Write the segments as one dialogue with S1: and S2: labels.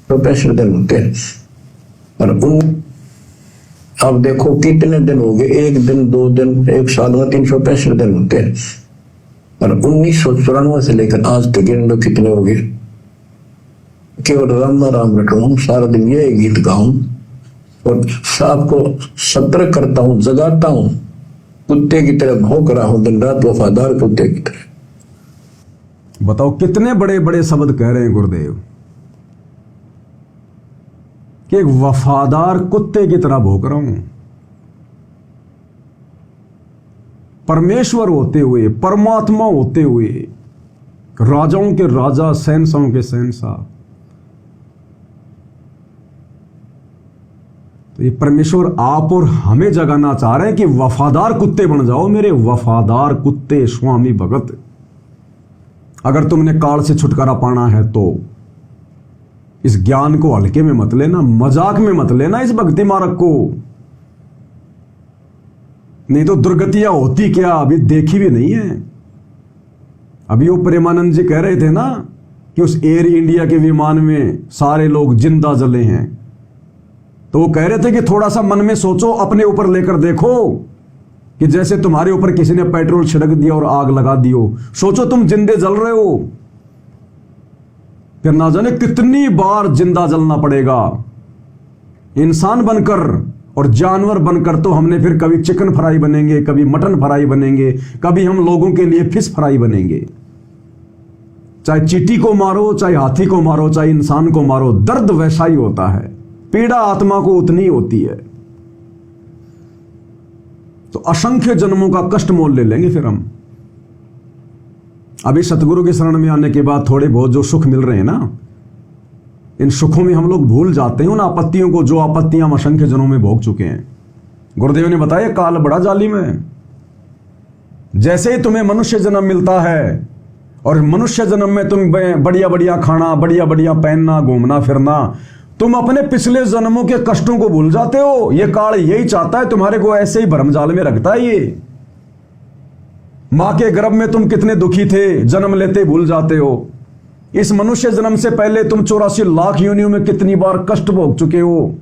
S1: 165 दिन होते हैं। और अब देखो कितने दिन हो गए, 1 दिन 2 दिन 1 साल में 365 दिन होते हैं। और 1994 से लेकर आज तक गिन लो कितने हो गए। केवल राम राम रटूं, सारा दिन ये गीत गाऊं और आपको सतर्क करता हूं, जगाता हूं। कुत्ते की तरह भौंक रहा हूं दिन रात, वफादार कुत्ते की तरह।
S2: बताओ कितने बड़े बड़े शब्द कह रहे हैं गुरुदेव कि एक वफादार कुत्ते की तरह भौंक रहा हूं। परमेश्वर होते हुए, परमात्मा होते हुए, राजाओं के राजा, शहंशाहों के शहंशाह, तो ये परमेश्वर आप और हमें जगाना चाह रहे हैं कि वफादार कुत्ते बन जाओ, मेरे वफादार कुत्ते स्वामी भगत। अगर तुमने काल से छुटकारा पाना है तो इस ज्ञान को हल्के में मत लेना, मजाक में मत लेना इस भक्ति मार्ग को। नहीं तो दुर्गतियां होती क्या अभी देखी भी नहीं है। अभी वो प्रेमानंद जी कह रहे थे ना कि उस एयर इंडिया के विमान में सारे लोग जिंदा जले हैं, तो वो कह रहे थे कि थोड़ा सा मन में सोचो, अपने ऊपर लेकर देखो कि जैसे तुम्हारे ऊपर किसी ने पेट्रोल छिड़क दिया और आग लगा दियो, सोचो तुम जिंदे जल रहे हो, फिर ना जाने कितनी बार जिंदा जलना पड़ेगा। इंसान बनकर और जानवर बनकर तो हमने फिर कभी चिकन फ्राई बनेंगे, कभी मटन फ्राई बनेंगे, कभी हम लोगों के लिए फिश फ्राई बनेंगे। चाहे चींटी को मारो, चाहे हाथी को मारो, चाहे इंसान को मारो, दर्द वैसा ही होता है, पीड़ा आत्मा को उतनी होती है। तो असंख्य जन्मों का कष्ट मोल ले लेंगे फिर हम। अभी सतगुरु के शरण में आने के बाद थोड़े बहुत जो सुख मिल रहे हैं ना, इन सुखों में हम लोग भूल जाते हैं उन आपत्तियों को, जो आपत्तियां हम असंख्य जन्मों में भोग चुके हैं। गुरुदेव ने बताया काल बड़ा जालिम है। जैसे ही तुम्हें मनुष्य जन्म मिलता है और मनुष्य जन्म में तुम बढ़िया बढ़िया खाना, बढ़िया बढ़िया पहनना, घूमना फिरना, तुम अपने पिछले जन्मों के कष्टों को भूल जाते हो। ये काल यही चाहता है, तुम्हारे को ऐसे ही भरमजाल में रखता है। ये मां के गर्भ में तुम कितने दुखी थे, जन्म लेते भूल जाते हो। इस मनुष्य जन्म से पहले तुम 84 लाख योनियों में कितनी बार कष्ट भोग चुके हो।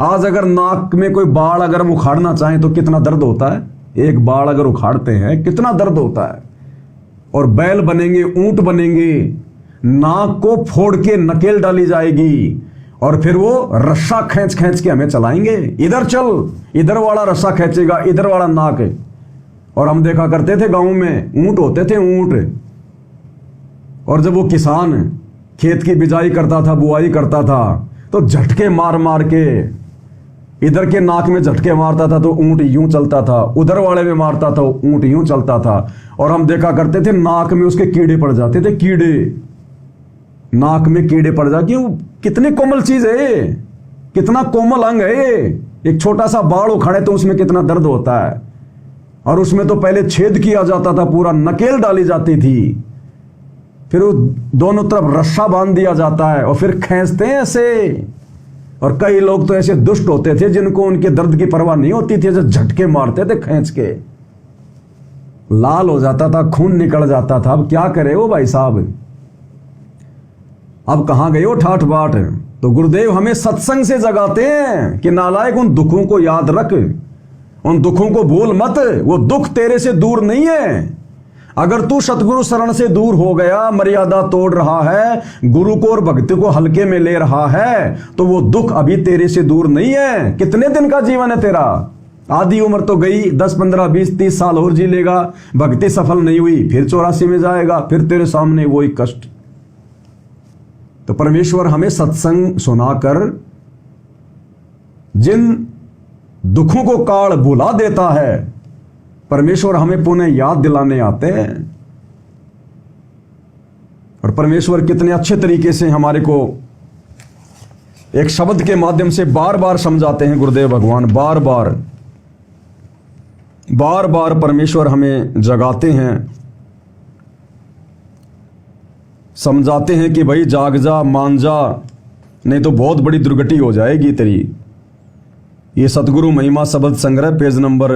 S2: आज अगर नाक में कोई बाल अगर हम उखाड़ना चाहें तो कितना दर्द होता है। एक बाल अगर उखाड़ते हैं कितना दर्द होता है। और बैल बनेंगे, ऊंट बनेंगे, नाक को फोड़ के नकेल डाली जाएगी और फिर वो रस्सा खींच खींच के हमें चलाएंगे। इधर चल, इधर वाला रस्सा खींचेगा, इधर वाला नाक। और हम देखा करते थे गांव में ऊंट होते थे, ऊंट। और जब वो किसान खेत की बिजाई करता था, बुआई करता था, तो झटके मार मार के इधर के नाक में झटके मारता था तो ऊंट यूं चलता था, उधर वाले में मारता था ऊंट यूं चलता था। और हम देखा करते थे नाक में उसके कीड़े पड़ जाते थे, कीड़े नाक में कीड़े पड़ जाते। क्यों? कितनी कोमल चीज है, कितना कोमल अंग है। एक छोटा सा बाल उखाड़े तो उसमें कितना दर्द होता है। और उसमें तो पहले छेद किया जाता था, पूरा नकेल डाली जाती थी, फिर वो दोनों तरफ रस्सा बांध दिया जाता है और फिर खींचते हैं ऐसे। और कई लोग तो ऐसे दुष्ट होते थे जिनको उनके दर्द की परवाह नहीं होती थी, ऐसे झटके मारते थे खींच के, लाल हो जाता था, खून निकल जाता था। अब क्या करे वो भाई साहब, अब कहां गए हो ठाठ बाट। तो गुरुदेव हमें सत्संग से जगाते हैं कि नालायक उन दुखों को याद रख, उन दुखों को भूल मत। वो दुख तेरे से दूर नहीं है। अगर तू सतगुरु शरण से दूर हो गया, मर्यादा तोड़ रहा है, गुरु को और भक्ति को हल्के में ले रहा है, तो वो दुख अभी तेरे से दूर नहीं है। कितने दिन का जीवन है तेरा? आधी उम्र तो गई, 10 15 20 30 साल और जी लेगा, भक्ति सफल नहीं हुई, फिर 84 में जाएगा, फिर तेरे सामने वही कष्ट। तो परमेश्वर हमें सत्संग सुनाकर जिन दुखों को काल भुला देता है, परमेश्वर हमें पुनः याद दिलाने आते हैं। और परमेश्वर कितने अच्छे तरीके से हमारे को एक शब्द के माध्यम से बार बार समझाते हैं। गुरुदेव भगवान बार बार परमेश्वर हमें जगाते हैं, समझाते हैं कि भाई जाग जा, मान जा, नहीं तो बहुत बड़ी दुर्गति हो जाएगी तेरी। ये सतगुरु महिमा शब्द संग्रह पेज नंबर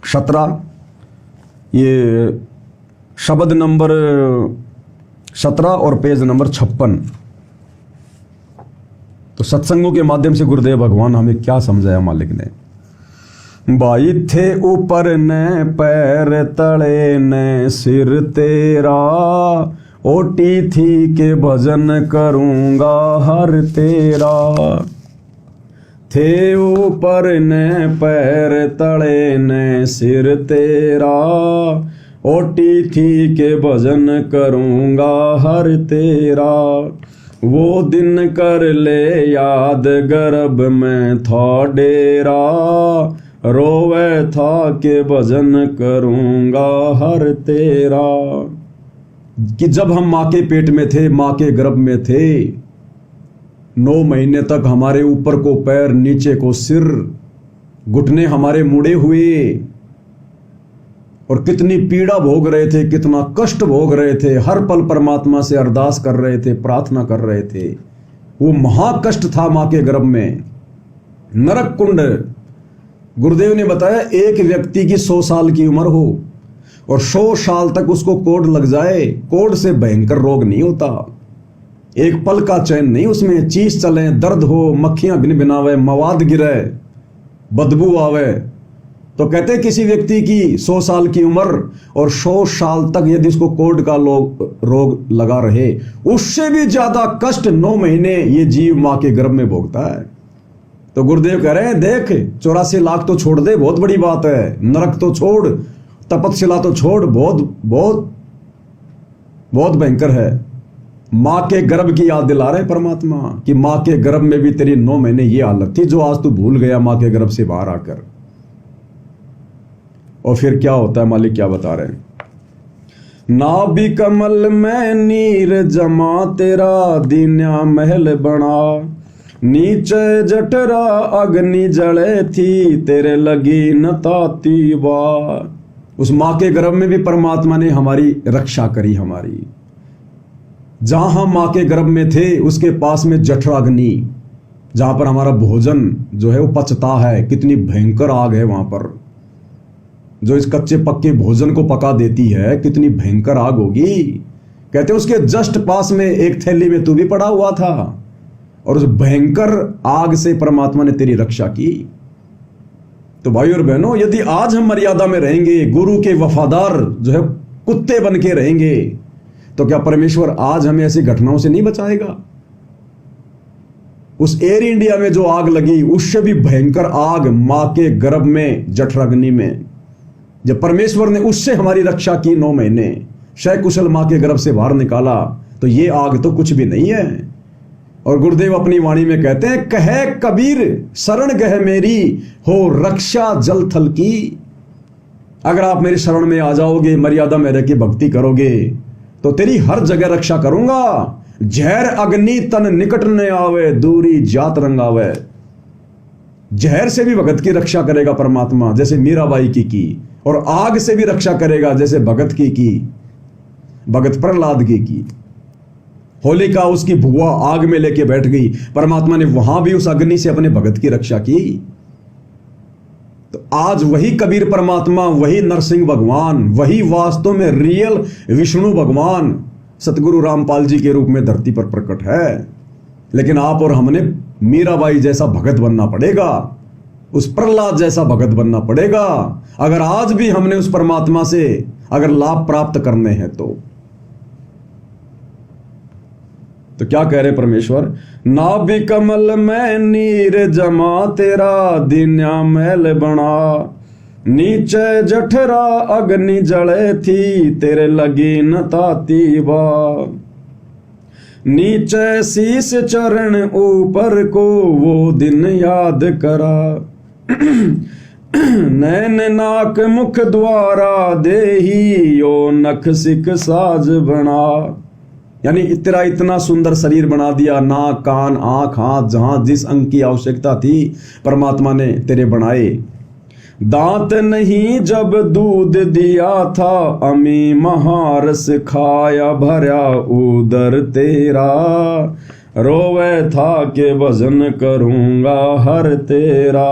S2: 17, ये शब्द नंबर 17 और पेज नंबर 56। तो सत्संगों के माध्यम से गुरुदेव भगवान हमें क्या समझाया मालिक ने। भाई थे ऊपर ने पैर तले ने सिर तेरा, ओटी थी के भजन करूंगा हर तेरा। थे ऊपर ने पैर तले ने सिर तेरा, ओटी थी के भजन करूंगा हर तेरा। वो दिन कर ले याद गर्भ में था डेरा, रोवे था के भजन करूंगा हर तेरा। कि जब हम माँ के पेट में थे, माँ के गर्भ में थे, 9 महीने तक हमारे ऊपर को पैर नीचे को सिर, घुटने हमारे मुड़े हुए, और कितनी पीड़ा भोग रहे थे, कितना कष्ट भोग रहे थे। हर पल परमात्मा से अरदास कर रहे थे, प्रार्थना कर रहे थे। वो महाकष्ट था माँ के गर्भ में, नरक कुंड। गुरुदेव ने बताया एक व्यक्ति की 100 साल की उम्र हो और 100 साल तक उसको कोढ़ लग जाए, कोढ़ से भयंकर रोग नहीं होता, एक पल का चैन नहीं उसमें। चीस चले, दर्द हो, मक्खियां भिन भिनावे, मवाद गिरे, बदबू आवे। तो कहते किसी व्यक्ति की 100 साल की उम्र और 100 साल तक यदि इसको कोढ़ का रोग लगा रहे, उससे भी ज्यादा कष्ट 9 महीने ये जीव मां के गर्भ में भोगता है। तो गुरुदेव कह रहे हैं देख, 84 लाख तो छोड़ दे, बहुत बड़ी बात है। नरक तो छोड़, तपस्या तो छोड़, बहुत बहुत बहुत भयंकर है। मां के गर्भ की याद दिला रहे परमात्मा कि मां के गर्भ में भी तेरी 9 महीने ये हालत थी जो आज तू भूल गया मां के गर्भ से बाहर आकर। और फिर क्या होता है मालिक क्या बता रहे हैं। नाभि कमल में नीर जमा तेरा, दीन्या महल बना, नीचे जठरा अग्नि जले थी, तेरे लगी न ताती बार। उस मां के गर्भ में भी परमात्मा ने हमारी रक्षा करी। हमारी जहां हम मां के गर्भ में थे उसके पास में जठरा अग्नि, जहां पर हमारा भोजन जो है वो पचता है, कितनी भयंकर आग है वहां पर, जो इस कच्चे पक्के भोजन को पका देती है, कितनी भयंकर आग होगी। कहते उसके जस्ट पास में एक थैली में तू भी पड़ा हुआ था, और उस भयंकर आग से परमात्मा ने तेरी रक्षा की। तो भाई और बहनों, यदि आज हम मर्यादा में रहेंगे, गुरु के वफादार जो है कुत्ते बन के रहेंगे, तो क्या परमेश्वर आज हमें ऐसी घटनाओं से नहीं बचाएगा। उस एयर इंडिया में जो आग लगी, उससे भी भयंकर आग मां के गर्भ में जठराग्नि में, जब परमेश्वर ने उससे हमारी रक्षा की 9 महीने, सकुशल मां के गर्भ से बाहर निकाला, तो ये आग तो कुछ भी नहीं है। और गुरुदेव अपनी वाणी में कहते हैं, कहे कबीर शरण गह मेरी, हो रक्षा जल थल की। अगर आप मेरी शरण में आ जाओगे, मर्यादा में रह के भक्ति करोगे, तो तेरी हर जगह रक्षा करूंगा। जहर अग्नि तन निकट न आवे, दूरी जात रंगावे। जहर से भी भगत की रक्षा करेगा परमात्मा, जैसे मीराबाई की, और आग से भी रक्षा करेगा जैसे भगत की, भगत प्रहलाद की। होलिका उसकी भुआ आग में लेके बैठ गई, परमात्मा ने वहां भी उस अग्नि से अपने भगत की रक्षा की। तो आज वही कबीर परमात्मा, वही नरसिंह भगवान, वही वास्तव में रियल विष्णु भगवान सतगुरु रामपाल जी के रूप में धरती पर प्रकट है। लेकिन आप और हमने मीराबाई जैसा भगत बनना पड़ेगा, उस प्रहलाद जैसा भगत बनना पड़ेगा, अगर आज भी हमने उस परमात्मा से अगर लाभ प्राप्त करने हैं। तो क्या कह रहे परमेश्वर, नाभि कमल में नीर जमा तेरा, दीन्या महल बना, नीचे जठरा अग्नि जले थी, तेरे लगी न ताती बा। नीचे शीस चरण ऊपर को वो दिन याद करा, नैन नाक मुख द्वारा देही, यो नख सिक साज बना। यानी तेरा इतना सुंदर शरीर बना दिया, नाक कान आंख हाथ, जहां जिस अंग की आवश्यकता थी परमात्मा ने तेरे बनाए। दांत नहीं जब दूध दिया था, अमी महारस खाया भरा उदर तेरा, रोवे था के भजन करूंगा हर तेरा।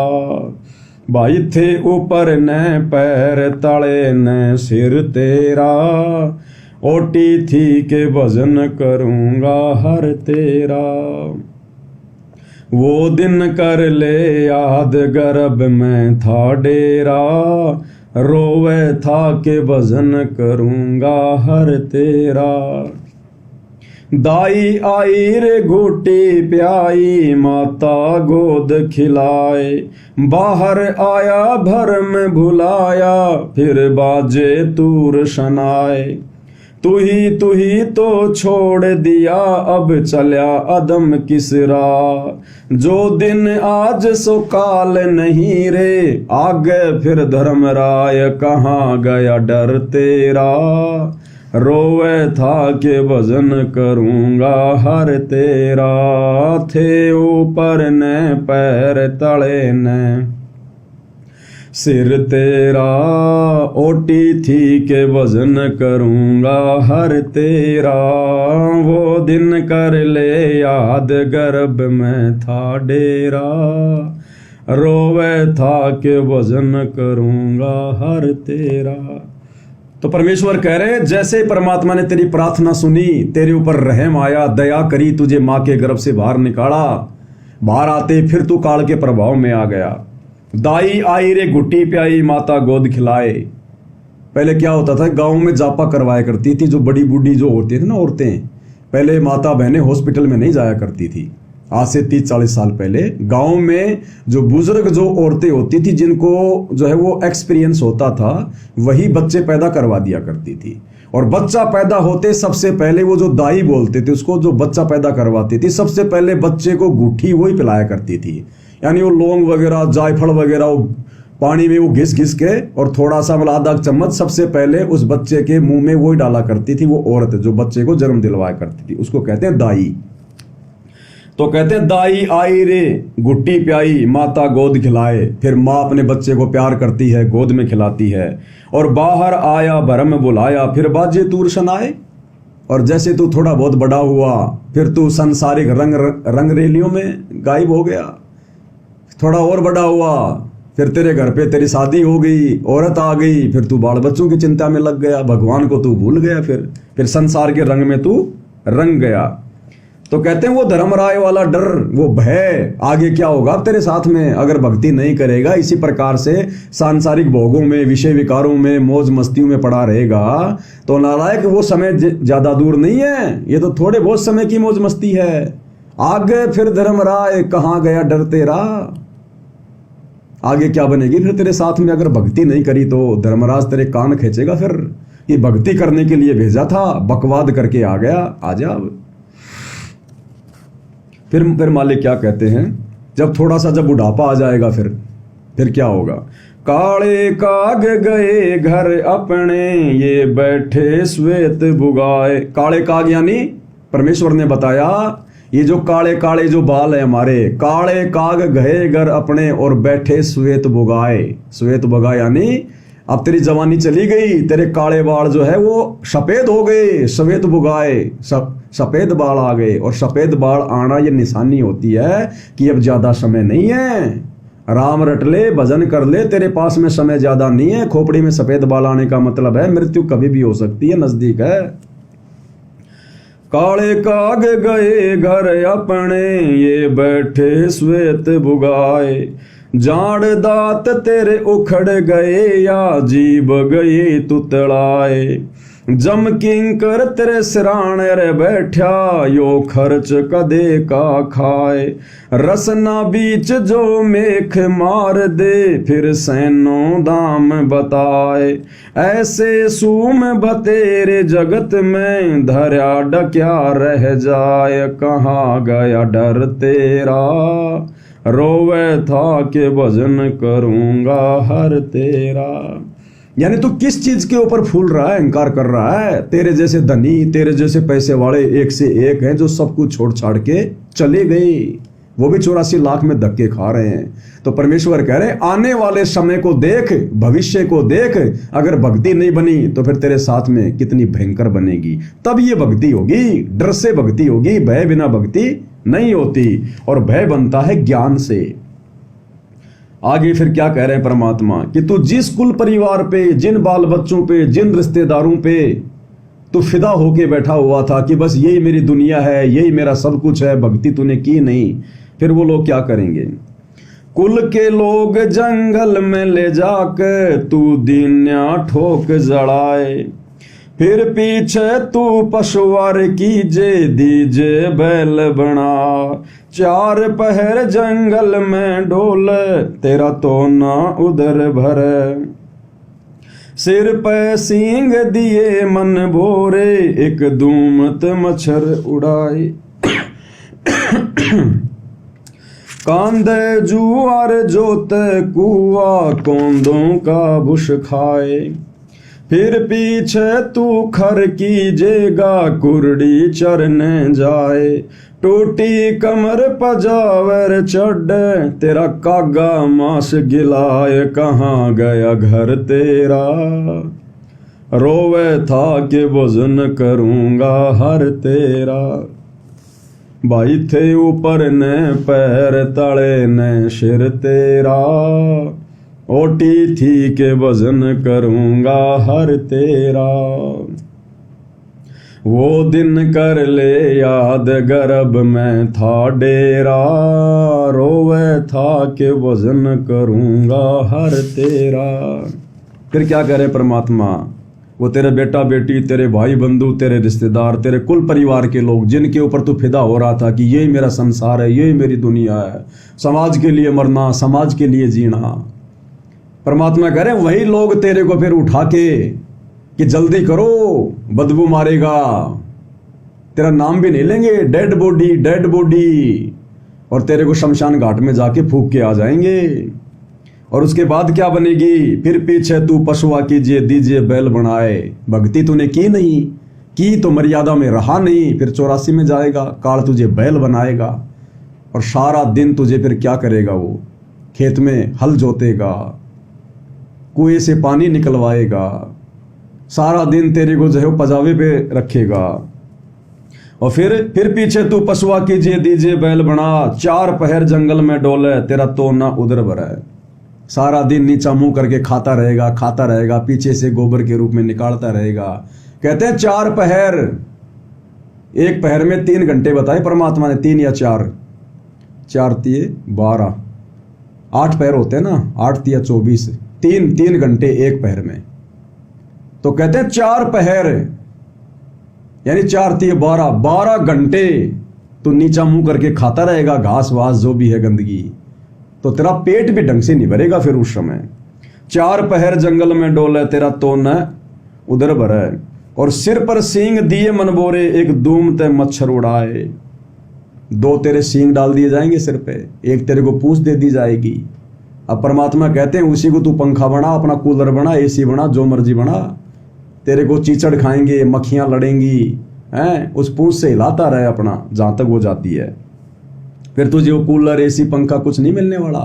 S2: भाई थे ऊपर ने पैर तले ने सिर तेरा, ओटी थी के भजन करूंगा हर तेरा। वो दिन कर ले याद गर्भ में था डेरा, रोवे था के भजन करूंगा हर तेरा। दाई आई रे घोटी प्याई, माता गोद खिलाए, बाहर आया भरम भुलाया, फिर बाजे तूर शनाए। तू ही तो छोड़ दिया अब चल्या अदम किसरा, जो दिन आज सो काल नहीं रे, आगे फिर धर्मराय कहाँ गया डर तेरा, रोवे था के भजन करूंगा हर तेरा, थे ऊपर ने पैर तले ने सिर तेरा, ओटी थी के भजन करूंगा हर तेरा, वो दिन कर ले याद गर्भ में था डेरा, रोवे था के भजन करूंगा हर तेरा। तो परमेश्वर कह रहे जैसे परमात्मा ने तेरी प्रार्थना सुनी, तेरे ऊपर रहम आया, दया करी, तुझे मां के गर्भ से बाहर निकाला, बाहर आते फिर तू काल के प्रभाव में आ गया। दाई आई रे घुट्टी प्याई, माता गोद खिलाए। पहले क्या होता था, गांव में जापा करवाया करती थी जो बड़ी बूढ़ी जो होती थी ना औरतें, पहले माता बहनें हॉस्पिटल में नहीं जाया करती थी। आज से 30-40 साल पहले गांव में जो बुजुर्ग जो औरतें होती थी, जिनको जो है वो एक्सपीरियंस होता था, वही बच्चे पैदा करवा दिया करती थी। और बच्चा पैदा होते सबसे पहले वो जो दाई बोलते थे उसको, जो बच्चा पैदा करवाती थी, सबसे पहले बच्चे को गुट्ठी वही पिलाया करती थी। यानी वो लौंग वगैरह जायफल वगैरह वो पानी में वो घिस घिस के और थोड़ा सा मतलब आधा चम्मच सबसे पहले उस बच्चे के मुंह में वही डाला करती थी वो औरत जो बच्चे को जन्म दिलवाया करती थी, उसको कहते हैं दाई। तो कहते हैं दाई आई रे गुट्टी प्याई, माता गोद खिलाए। फिर माँ अपने बच्चे को प्यार करती है, गोद में खिलाती है। और बाहर आया भरम बुलाया, फिर बाजे तूर शनाए। और जैसे तू थोड़ा बहुत बड़ा हुआ, फिर तू संसारिक रंगरेलियों में गायब हो गया। थोड़ा और बड़ा हुआ, फिर तेरे घर पे तेरी शादी हो गई, औरत आ गई, फिर तू बाल बच्चों की चिंता में लग गया, भगवान को तू भूल गया, फिर संसार के रंग में तू रंग गया। तो कहते हैं वो धर्मराय वाला डर, वो भय, आगे क्या होगा तेरे साथ में अगर भक्ति नहीं करेगा, इसी प्रकार से सांसारिक भोगों में, विषय विकारों में, मौज मस्तियों में पड़ा रहेगा, तो नालायक वो समय ज्यादा दूर नहीं है, ये तो थोड़े बहुत समय की मौज मस्ती है। आगे फिर धर्मराय कहाँ गया डर तेरा, आगे क्या बनेगी फिर तेरे साथ में अगर भक्ति नहीं करी तो धर्मराज तेरे कान खींचेगा। फिर ये भक्ति करने के लिए भेजा था, बकवाद करके आ गया, आजा। फिर मालिक क्या कहते हैं, जब थोड़ा सा जब बुढ़ापा आ जाएगा फिर क्या होगा। काले काग गए घर अपने, ये बैठे श्वेत बुगाए। काले काग यानी परमेश्वर ने बताया ये जो काले काले जो बाल है हमारे, काले काग गए घर अपने और बैठे श्वेत बुगाए। श्वेत बुगाए यानी अब तेरी जवानी चली गई, तेरे काले बाल जो है वो सफेद हो गए, श्वेत बुगाए, सफेद बाल आ गए। और सफेद बाल आना ये निशानी होती है कि अब ज्यादा समय नहीं है, राम रट ले, भजन कर ले, तेरे पास में समय ज्यादा नहीं है। खोपड़ी में सफेद बाल आने का मतलब है मृत्यु कभी भी हो सकती है, नजदीक है। काले काग गए घर अपने, ये बैठे श्वेत बुगाए। जाड़ दांत तेरे उखड़ गए, या जीभ गई तुतलाए। जम किंकर तेरे सिराने रे बैठा, यो खर्च कदे का खाए। रसना बीच जो मेख मार दे, फिर सैनो दाम बताए। ऐसे सूम बतेरे जगत में, धर्या डक्या रह जाए। कहाँ गया डर तेरा, रोवे था के भजन करूंगा हर तेरा। यानी तू किस चीज के ऊपर फूल रहा है, अहंकार कर रहा है। तेरे जैसे धनी, तेरे जैसे पैसे वाले एक से एक हैं जो सब कुछ छोड़ छाड़ के चले गए, वो भी 84 लाख में धक्के खा रहे हैं। तो परमेश्वर कह रहे आने वाले समय को देख, भविष्य को देख। अगर भक्ति नहीं बनी तो फिर तेरे साथ में कितनी भयंकर बनेगी। तब ये भक्ति होगी, डर से भक्ति होगी, भय बिना भक्ति नहीं होती। और भय बनता है ज्ञान से। आगे फिर क्या कह रहे हैं परमात्मा कि तू जिस कुल परिवार पे, जिन बाल बच्चों पे, जिन रिश्तेदारों पे तू फिदा होके बैठा हुआ था कि बस यही मेरी दुनिया है, यही मेरा सब कुछ है, भक्ति तूने की नहीं, फिर वो लोग क्या करेंगे? कुल के लोग जंगल में ले जाके तू दीन्या ठोक जड़ाए, फिर पीछे तू पशुवार कीजे दीजे बैल बना, 4 पहर जंगल में डोल तेरा तो ना उधर भरे, सिर पे सींग दिए मन भोरे एक दूमत मच्छर उड़ाए, कांदे जुआर जोते कुआ कोंदों का बुश खाए, फिर पीछे तू खर कीजेगा कुरडी चरने जाए, टूटी कमर पजावर चढ़ तेरा कागा मांस गिलाए, कहाँ गया घर तेरा रोवे था कि वजन करूँगा हर तेरा, भाई थे ऊपर ने पैर तले ने सिर तेरा, ओटी थी के वजन करूँगा हर तेरा, वो दिन कर ले याद गर्भ में था डेरा, रोवे था कि वजन करूँगा हर तेरा। फिर क्या करे परमात्मा? वो तेरे बेटा बेटी, तेरे भाई बंधु, तेरे रिश्तेदार, तेरे कुल परिवार के लोग जिनके ऊपर तू फिदा हो रहा था कि यही मेरा संसार है, यही मेरी दुनिया है, समाज के लिए मरना, समाज के लिए जीना, परमात्मा कह रहे वही लोग तेरे को फिर उठा के कि जल्दी करो बदबू मारेगा, तेरा नाम भी नहीं लेंगे, डेड बॉडी डेड बॉडी, और तेरे को शमशान घाट में जाके फूंक के आ जाएंगे। और उसके बाद क्या बनेगी? फिर पीछे तू पशुआ कीजिए दीजिए बैल बनाए, भक्ति तूने की नहीं, की तो मर्यादा में रहा नहीं, फिर 84 में जाएगा, काल तुझे बैल बनाएगा, और सारा दिन तुझे फिर क्या करेगा? वो खेत में हल जोतेगा, कुएं से पानी निकलवाएगा, सारा दिन तेरे को जो है पजावे पे रखेगा, और फिर पीछे तू पशुआ कीजिए दीजिए बैल बना, 4 पहर जंगल में डोले तेरा तो ना उधर भरा है, सारा दिन नीचा मुंह करके खाता रहेगा, पीछे से गोबर के रूप में निकालता रहेगा। कहते हैं 4 पहर, एक पहर में 3 घंटे बताए परमात्मा ने, 3 या 4, 4 तिये 12, 8 पहर होते हैं ना, 8 तिया 24, 3 घंटे एक पहर में, तो कहते हैं 4 पहर यानी 4 तिये 12 घंटे तो नीचा मुंह करके खाता रहेगा घास वास जो भी है गंदगी, तो तेरा पेट भी ढंग से नहीं भरेगा फिर उस समय। 4 पहर जंगल में डोले तेरा तो न उधर भरे, और सिर पर सींग दिए मन बोरे एक धूम ते मच्छर उड़ाए, 2 तेरे सींग डाल दिए जाएंगे सिर पे, एक तेरे को पूंछ दे दी जाएगी। अब परमात्मा कहते हैं उसी को तू पंखा बना, अपना कूलर बना, एसी बना, जो मर्जी बना, तेरे को चीचड़ खाएंगे, मक्खियां लड़ेंगी, हैं, उस पूंछ से हिलाता रहे अपना जहां तक वो जाती है। फिर तुझे वो कूलर एसी पंखा कुछ नहीं मिलने वाला,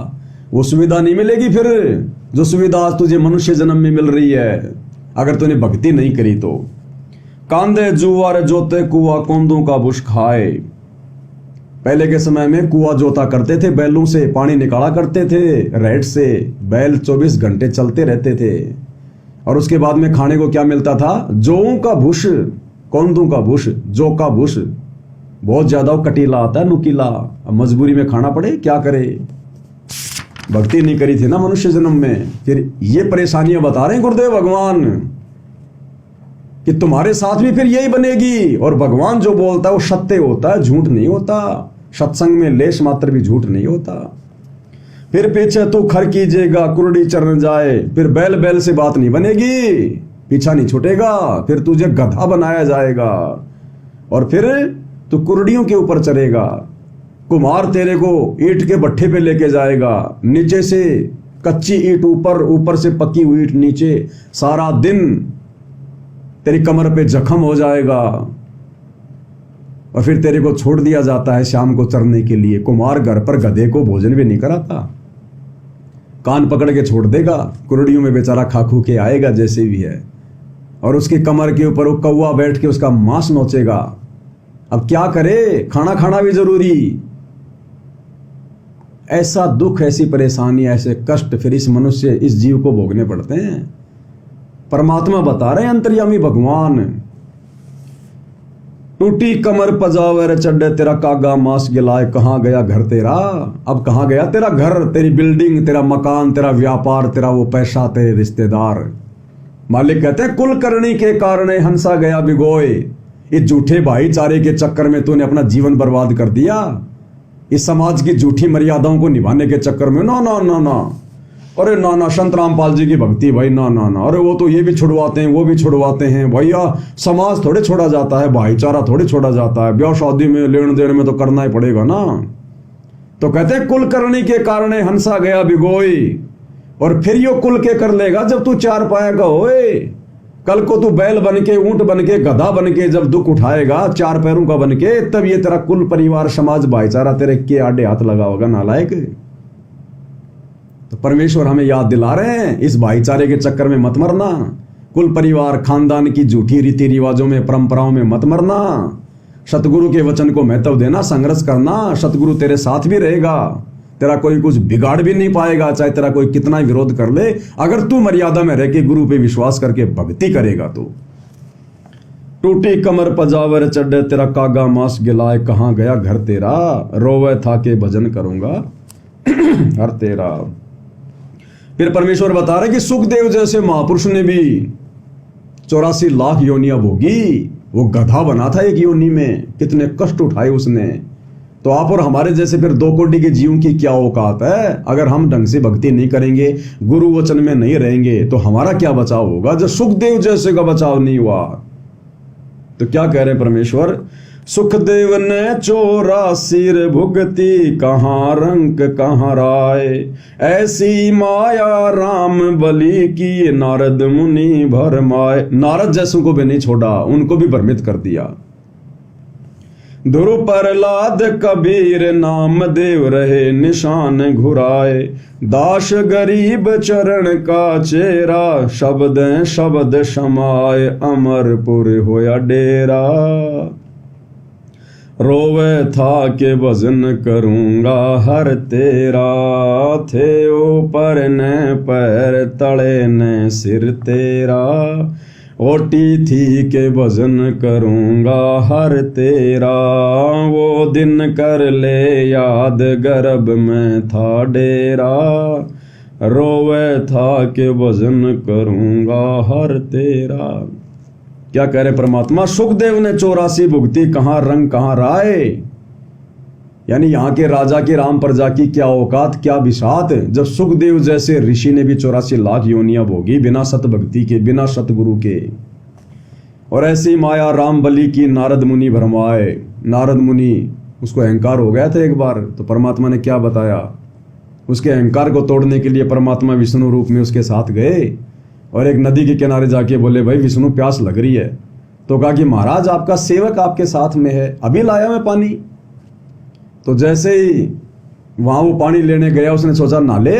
S2: वो सुविधा नहीं मिलेगी फिर जो सुविधा आज तुझे मनुष्य जन्म में मिल रही है अगर तूने भक्ति नहीं करी तो। कांदे जुआर जोते कुआ कोंदों का बुश खाए, पहले के समय में कुआ जोता करते थे, बैलों से पानी निकाला करते थे, रेत से बैल 24 घंटे चलते रहते थे, और उसके बाद में खाने को क्या मिलता था? जौ का भूष, कोंदों का भूष, जौ का भूष, बहुत ज्यादा कटीला आता है, नुकीला, अब मजबूरी में खाना पड़े, क्या करे? भक्ति नहीं करी थी ना मनुष्य जन्म में। फिर ये परेशानियां बता रहे हैं गुरुदेव भगवान कि तुम्हारे साथ भी फिर यही बनेगी, और भगवान जो बोलता है वो सत्य होता है, झूठ नहीं होता, सत्संग में लेश मात्र भी झूठ नहीं होता। फिर पीछे तू खर कीजिएगा कुरडी चरण जाए, फिर बैल से बात नहीं बनेगी, पीछा नहीं छूटेगा, फिर तुझे गधा बनाया जाएगा, और फिर तू कुरडियों के ऊपर चढ़ेगा, कुम्हार तेरे को ईंट के भट्ठे पे लेके जाएगा, नीचे से कच्ची ईंट ऊपर, ऊपर से पकी हुई ईंट नीचे, सारा दिन तेरी कमर पे जख्म हो जाएगा, और फिर तेरे को छोड़ दिया जाता है शाम को चरने के लिए। कुम्हार घर पर गधे को भोजन भी नहीं कराता, कान पकड़ के छोड़ देगा, कुरडियों में बेचारा खाखू के आएगा जैसे भी है, और उसकी कमर के ऊपर वो कौवा बैठ के उसका मांस नोचेगा। अब क्या करे? खाना भी जरूरी। ऐसा दुख, ऐसी परेशानी, ऐसे कष्ट फिर इस मनुष्य, इस जीव को भोगने पड़ते हैं। परमात्मा बता रहे हैं, अंतर्यामी भगवान टूटी कमर पजावर चड्डे तेरा कागा मांस गिलाए, कहाँ गया घर तेरा। अब कहाँ गया तेरा घर, तेरी बिल्डिंग, तेरा मकान, तेरा व्यापार, तेरा वो पैसा, तेरे रिश्तेदार। मालिक कहते हैं कुल करनी के कारण हंसा गया भिगोए। इस झूठे भाईचारे के चक्कर में तूने अपना जीवन बर्बाद कर दिया, इस समाज की झूठी मर्यादाओं को निभाने के चक्कर में। ना ना ना ना, अरे ना ना, संत रामपाल जी की भक्ति भाई, ना ना ना, अरे वो तो ये भी छुड़वाते हैं, वो भी छुड़वाते हैं। भैया समाज थोड़े छोड़ा जाता है, भाईचारा थोड़े छोड़ा जाता है, ब्याह शादी में लेन देन में तो करना ही पड़ेगा ना। तो कहते हैं कुल करनी के कारण हंसा गया भिगोई, और फिर यो कुल के कर लेगा जब तू चार पाया का होए। कल को तू बैल बन के, ऊंट बन के, गधा बन के जब दुख उठाएगा चार पैरों का बन के, तब ये तेरा कुल परिवार समाज भाईचारा तेरे के आड़े हाथ लगा होगा, नालायक। तो परमेश्वर हमें याद दिला रहे हैं, इस भाईचारे के चक्कर में मत मरना, कुल परिवार खानदान की झूठी रीति रिवाजों में, परंपराओं में मत मरना। सतगुरु के वचन को महत्व देना, संघर्ष करना। सतगुरु तेरे साथ भी रहेगा, तेरा कोई कुछ बिगाड़ भी नहीं पाएगा, चाहे तेरा कोई कितना विरोध कर ले, अगर तू मर्यादा में रह के गुरु पे विश्वास करके भक्ति करेगा तो। टूटी कमर पजावर चड्डे तेरा कागा मांस गिलाए, कहाँ गया घर तेरा। रोवे था के भजन करूंगा हर तेरा। फिर परमेश्वर बता रहे कि सुखदेव जैसे महापुरुष ने भी 84 लाख योनियां भोगी। वो गधा बना था एक योनि में, कितने कष्ट उठाए उसने। तो आप और हमारे जैसे फिर 2 कोटि के जीवों की क्या औकात है। अगर हम ढंग से भक्ति नहीं करेंगे, गुरु वचन में नहीं रहेंगे, तो हमारा क्या बचाव होगा जब सुखदेव जैसे का बचाव नहीं हुआ। तो क्या कह रहे परमेश्वर, सुखदेव ने 84 भुगती, कहाँ रंक कहाँ राय। ऐसी माया राम बलि की, नारद मुनि भरमाए। नारद जैसों को भी नहीं छोड़ा, उनको भी भ्रमित कर दिया। ध्रुव प्रहलाद कबीर नाम देव रहे, निशान घुराए। दास गरीब चरण का चेरा, शब्द शब्द समाए। अमरपुर होया डेरा, रोवे था के भजन करूंगा हर तेरा। थे ऊपर ने पैर, तले ने सिर तेरा। ओटी थी के भजन करूंगा हर तेरा। वो दिन कर ले याद, गर्भ में था डेरा। रोवे था के भजन करूंगा हर तेरा। क्या कह रहे परमात्मा, सुखदेव ने 84 भुगती, कहाँ रंग कहाँ राय। यानी यहाँ के राजा की, राम प्रजा की क्या औकात, क्या बिसात, जब सुखदेव जैसे ऋषि ने भी 84 लाख योनियां भोगी बिना सत भक्ति के, बिना सतगुरु के। और ऐसी माया राम बलि की, नारद मुनि भरमाए। नारद मुनि उसको अहंकार हो गया था एक बार, तो परमात्मा ने क्या बताया, उसके अहंकार को तोड़ने के लिए परमात्मा विष्णु रूप में उसके साथ गए और एक नदी के किनारे जाके बोले, भाई विष्णु प्यास लग रही है। तो कहा कि महाराज आपका सेवक आपके साथ में है, अभी लाया मैं पानी। तो जैसे ही वहां वो पानी लेने गया, उसने सोचा नाले,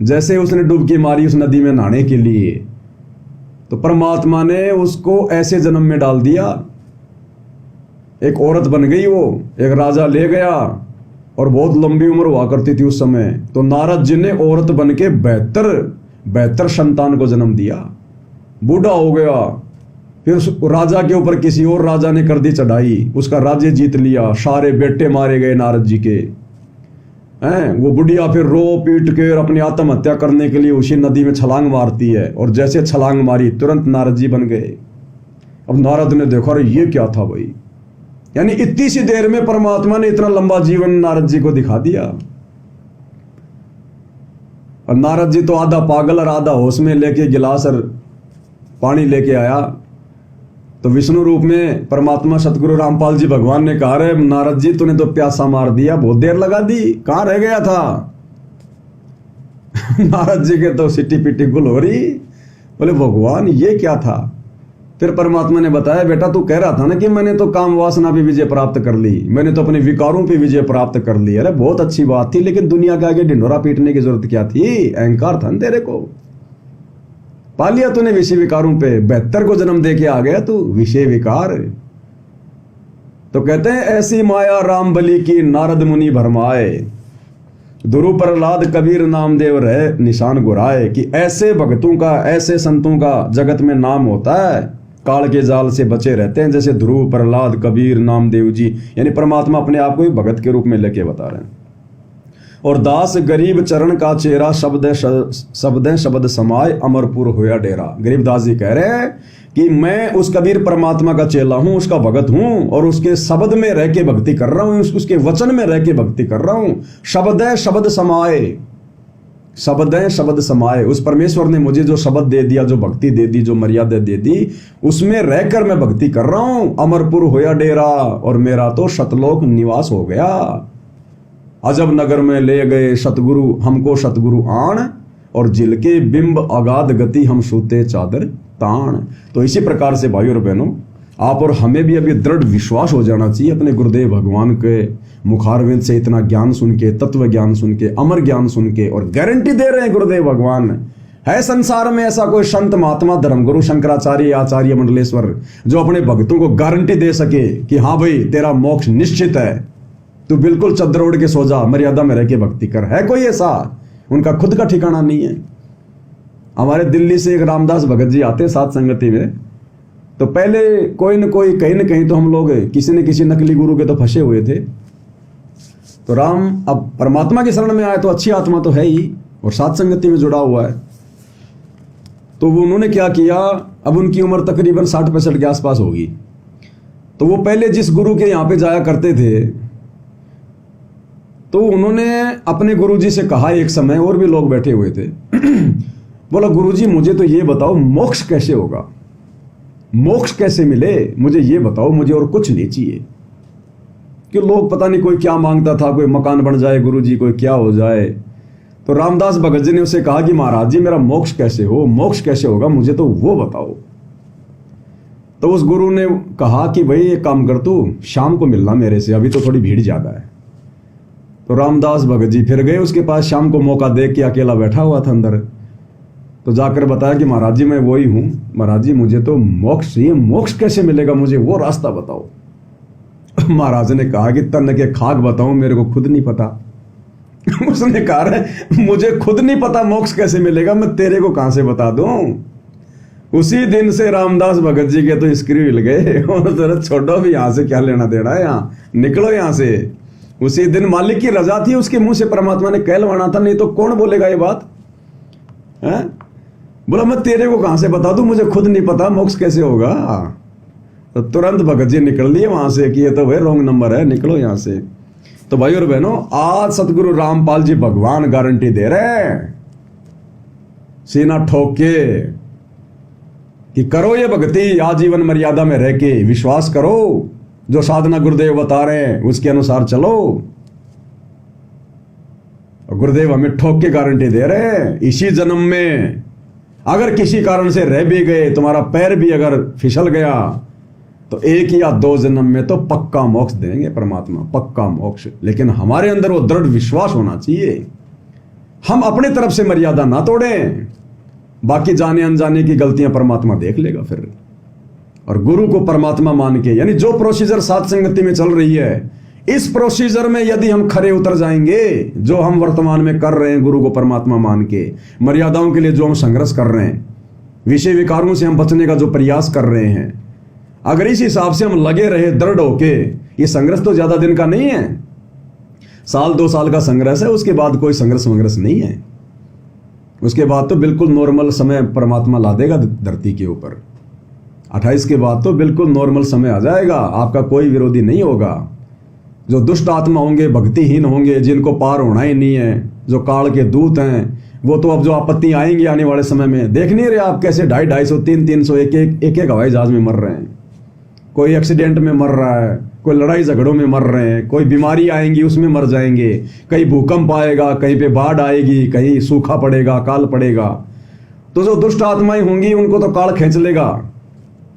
S2: जैसे उसने डुबकी मारी उस नदी में नहाने के लिए, तो परमात्मा ने उसको ऐसे जन्म में डाल दिया, एक औरत बन गई वो, एक राजा ले गया और बहुत लंबी उम्र हुआ करती थी उस समय। तो नारद जी ने औरत बन के 72 संतान को जन्म दिया, बूढ़ा हो गया। फिर उस राजा के ऊपर किसी और राजा ने कर दी चढ़ाई, उसका राज्य जीत लिया, सारे बेटे मारे गए नारद जी के। वो बुढ़िया फिर रो पीट के और अपनी आत्महत्या करने के लिए उसी नदी में छलांग मारती है, और जैसे छलांग मारी तुरंत नारद जी बन गए। अब नारद ने देखा, अरे ये क्या था भाई, यानी इतनी सी देर में परमात्मा ने इतना लंबा जीवन नारद जी को दिखा दिया। और नारद जी तो आधा पागल और आधा होश में लेके गिलास और पानी लेके आया, तो विष्णु रूप में परमात्मा सतगुरु रामपाल जी भगवान ने कहा, रे नारद जी तूने तो प्यासा मार दिया, बहुत देर लगा दी, कहां रह गया था। नारद जी के तो सिटी पिटी गुल हो रही, बोले भगवान ये क्या था। फिर परमात्मा ने बताया, बेटा तू कह रहा था ना कि मैंने तो काम वासना पे विजय प्राप्त कर ली, मैंने तो अपने विकारों पे विजय प्राप्त कर ली। अरे बहुत अच्छी बात थी, लेकिन दुनिया के आगे ढिंढोरा पीटने की जरूरत क्या थी, अहंकार था ना तेरे को। पा लिया तूने विषय विकारों पे, 72 को जन्म दे के आ गया तू, विषय विकार। तो कहते हैं ऐसी माया राम बलि की, नारद मुनि भरमाए। ध्रुव प्रहलाद कबीर नामदेव रहे, निशान गुराए। कि ऐसे भक्तों का, ऐसे संतों का जगत में नाम होता है काल के जाल से बचे रहते हैं, जैसे ध्रुव, प्रहलाद, कबीर, नामदेव जी। यानी परमात्मा अपने आप को ही भगत के रूप में लेके बता रहे हैं। और दास गरीब चरण का चेहरा, शब्द शब्द समाय, अमरपुर होया डेरा। गरीबदास जी कह रहे हैं कि मैं उस कबीर परमात्मा का चेला हूं, उसका भगत हूं, और उसके शब्द में रह के भक्ति कर रहा हूं, उसके वचन में रह के भक्ति कर रहा हूं। शब्द शब्द समाए, शब्द शब्द समाए। उस परमेश्वर ने मुझे जो शब्द दे दिया, जो भक्ति दे दी, जो मर्यादा दे दी, उसमें रहकर मैं भक्ति कर रहा हूं। अमरपुर होया डेरा, और मेरा तो शतलोक निवास हो गया। अजब नगर में ले गए सतगुरु हमको, सतगुरु आण, और जिल के बिंब अगाध गति, हम सूते चादर ताण। तो इसी प्रकार से भाइयों और बहनों, आप और हमें भी अभी दृढ़ विश्वास हो जाना चाहिए अपने गुरुदेव भगवान के मुखारविंद से इतना ज्ञान सुन के, तत्व ज्ञान सुन के, अमर ज्ञान सुन के। और गारंटी दे रहे हैं गुरुदेव भगवान, है संसार में ऐसा कोई संत महात्मा, धर्मगुरु शंकराचार्य, आचार्य मंडलेश्वर, जो अपने भक्तों को गारंटी दे सके कि हाँ भाई तेरा मोक्ष निश्चित है, तू बिल्कुल चद्दर ओढ़ के सो जा, मर्यादा में रह के भक्ति कर? है कोई ऐसा? उनका खुद का ठिकाना नहीं है। हमारे दिल्ली से एक रामदास भगत जी आते साथ संगति में, तो पहले कोई न कोई कहीं न कहीं तो हम लोग किसी न किसी नकली गुरु के तो फंसे हुए थे। तो राम अब परमात्मा की शरण में आए, तो अच्छी आत्मा तो है ही और साथ संगति में जुड़ा हुआ है। तो वो उन्होंने क्या किया, अब उनकी उम्र तकरीबन 60-65 के आसपास होगी। तो वो पहले जिस गुरु के यहाँ पे जाया करते थे, तो उन्होंने अपने गुरुजी से कहा एक समय, और भी लोग बैठे हुए थे, बोला गुरुजी मुझे तो ये बताओ मोक्ष कैसे होगा, मोक्ष कैसे मिले, मुझे ये बताओ, मुझे और कुछ नहीं चाहिए। कि लोग पता नहीं कोई क्या मांगता था, कोई मकान बन जाए गुरुजी, कोई क्या हो जाए। तो रामदास भगत जी ने उसे कहा कि महाराज जी मेरा मोक्ष कैसे हो, मोक्ष कैसे होगा, मुझे तो वो बताओ। तो उस गुरु ने कहा कि भाई एक काम कर, तू शाम को मिलना मेरे से, अभी तो थोड़ी भीड़ ज्यादा है। तो रामदास भगत जी फिर गए उसके पास, शाम को मौका देख के अकेला बैठा हुआ था अंदर। तो जाकर बताया कि महाराज जी मैं वही हूं, महाराज जी मुझे तो मोक्ष चाहिए, मोक्ष कैसे मिलेगा, मुझे वो रास्ता बताओ। महाराज ने कहा कि तन के खाक बताऊं, मेरे को खुद नहीं पता। उसने कहा मुझे खुद नहीं पता मोक्ष कैसे मिलेगा, मैं तेरे को कहां से बता दूं। उसी दिन से रामदास भगत जी के तो स्क्रू हिल गए, और जरा छोड़ो भी, यहां से क्या लेना देना है, यहाँ निकलो यहां से। उसी दिन मालिक की रजा थी, उसके मुंह से परमात्मा ने कहलवाना था, नहीं तो कौन बोलेगा ये बात है? बोला मैं तेरे को कहां से बता दूं, मुझे खुद नहीं पता मोक्ष कैसे होगा। तो तुरंत भगत जी निकल लिए वहां से कि ये तो भाई रॉन्ग नंबर है, निकलो यहां से। तो भाई और बहनों, आज सतगुरु रामपाल जी भगवान गारंटी दे रहे हैं, सीना ठोक के, कि करो ये भक्ति आजीवन मर्यादा में रह के, विश्वास करो, जो साधना गुरुदेव बता रहे हैं उसके अनुसार चलो। और गुरुदेव हमें ठोक के गारंटी दे रहे हैं, इसी जन्म में अगर किसी कारण से रह भी गए, तुम्हारा पैर भी अगर फिसल गया, तो 1 या 2 जन्म में तो पक्का मोक्ष देंगे परमात्मा, पक्का मोक्ष। लेकिन हमारे अंदर वो दृढ़ विश्वास होना चाहिए, हम अपने तरफ से मर्यादा ना तोड़ें, बाकी जाने अनजाने की गलतियां परमात्मा देख लेगा फिर। और गुरु को परमात्मा मान के, यानी जो प्रोसीजर साथ संगति में चल रही है, इस प्रोसीजर में यदि हम खरे उतर जाएंगे, जो हम वर्तमान में कर रहे हैं गुरु को परमात्मा मान के, मर्यादाओं के लिए जो हम संघर्ष कर रहे हैं, विषय विकारों से हम बचने का जो प्रयास कर रहे हैं, अगर इस हिसाब से हम लगे रहे दृढ़ होके, ये संघर्ष तो ज्यादा दिन का नहीं है, 1-2 साल का संघर्ष है, उसके बाद कोई संघर्ष नहीं है। उसके बाद तो बिल्कुल नॉर्मल समय परमात्मा ला देगा धरती के ऊपर। 28 के बाद तो बिल्कुल नॉर्मल समय आ जाएगा, आपका कोई विरोधी नहीं होगा। जो दुष्ट आत्मा होंगे, भक्तिहीन होंगे, जिनको पार होना ही नहीं है, जो काल के दूत हैं, वो तो अब जो आपत्ति आएंगी आने वाले समय में, देख नहीं रहे आप कैसे 250, 300, एक हवाई जहाज में मर रहे हैं, कोई एक्सीडेंट में मर रहा है, कोई लड़ाई झगड़ों में मर रहे हैं, कोई बीमारी आएंगी उसमें मर जाएंगे, कहीं भूकंप आएगा, कहीं पे बाढ़ आएगी, कहीं सूखा पड़ेगा, काल पड़ेगा। तो जो दुष्ट आत्माएं होंगी उनको तो काल खींच लेगा,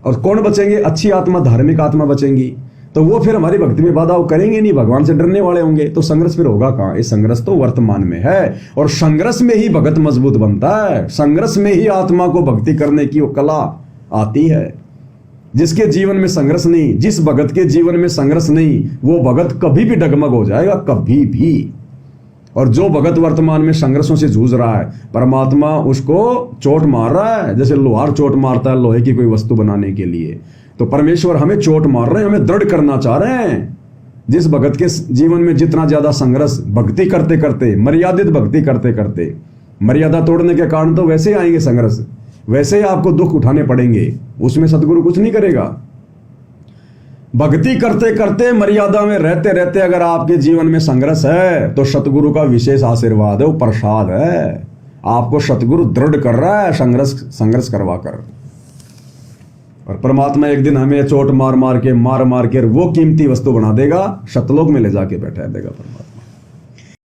S2: और कौन बचेंगे? अच्छी आत्मा, धार्मिक आत्मा बचेंगी। तो वो फिर हमारी भक्ति में बाधा करेंगे नहीं, भगवान से डरने वाले होंगे। तो संघर्ष फिर होगा कहाँ? ये संघर्ष तो वर्तमान में है, और संघर्ष में ही भगत मजबूत बनता है, संघर्ष में ही आत्मा को भक्ति करने की वो कला आती है। जिसके जीवन में संघर्ष नहीं, जिस भगत के जीवन में संघर्ष नहीं, वो भगत कभी भी डगमग हो जाएगा, कभी भी। और जो भगत वर्तमान में संघर्षों से जूझ रहा है, परमात्मा उसको चोट मार रहा है, जैसे लोहार चोट मारता है लोहे की कोई वस्तु बनाने के लिए। तो परमेश्वर हमें चोट मार रहे हैं, हमें दृढ़ करना चाह रहे हैं। जिस भगत के जीवन में जितना ज्यादा संघर्ष, भक्ति करते करते, मर्यादित भक्ति करते करते, मर्यादा तोड़ने के कारण तो वैसे ही आएंगे संघर्ष, वैसे ही आपको दुख उठाने पड़ेंगे, उसमें सदगुरु कुछ नहीं करेगा। भक्ति करते करते, मर्यादा में रहते रहते अगर आपके जीवन में संघर्ष है तो सतगुरु का विशेष आशीर्वाद है, वो प्रसाद है। आपको सतगुरु दृढ़ कर रहा है संघर्ष करवा कर। और परमात्मा एक दिन हमें चोट मार मार के वो कीमती वस्तु बना देगा, सतलोक में ले जाके बैठा देगा परमात्मा।